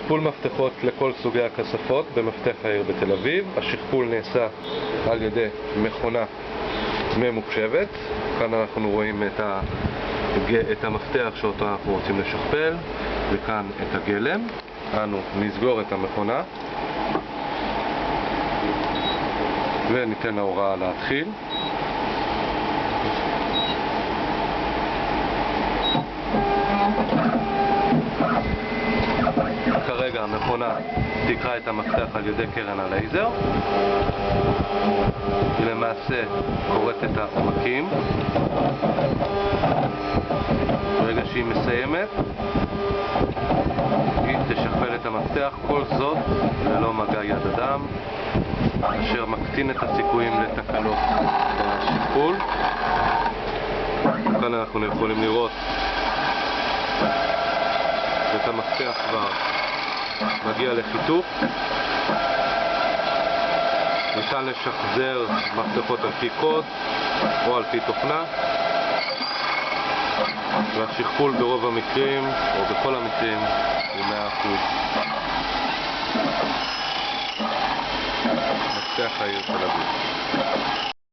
שכפול מפתחות לכל סוגי הכספות במפתח העיר בתל אביב. השכפול נעשה על ידי מכונה ממוחשבת. כאן אנחנו רואים את המפתח שאותו אנחנו רוצים לשכפל, וכאן את הגלם. אנו נסגור את המכונה וניתן להוראה להתחיל. כרגע המכונה תקרא את המפתח על ידי קרן הלייזר. היא למעשה קוראת את העומקים. ברגע שהיא מסיימת, היא תשכפל את המפתח, כל זאת ללא מגע יד אדם, אשר מקטין את הסיכויים לתקלות בשכפול. כאן אנחנו יכולים לראות את המפתח כבר מגיע לחיתוך. ניתן לשחזר מפתחות על פי קוד או על פי תוכנה, והשכפול ברוב המקרים או בכל המקרים הוא 100%. מפתח העיר תל אביב.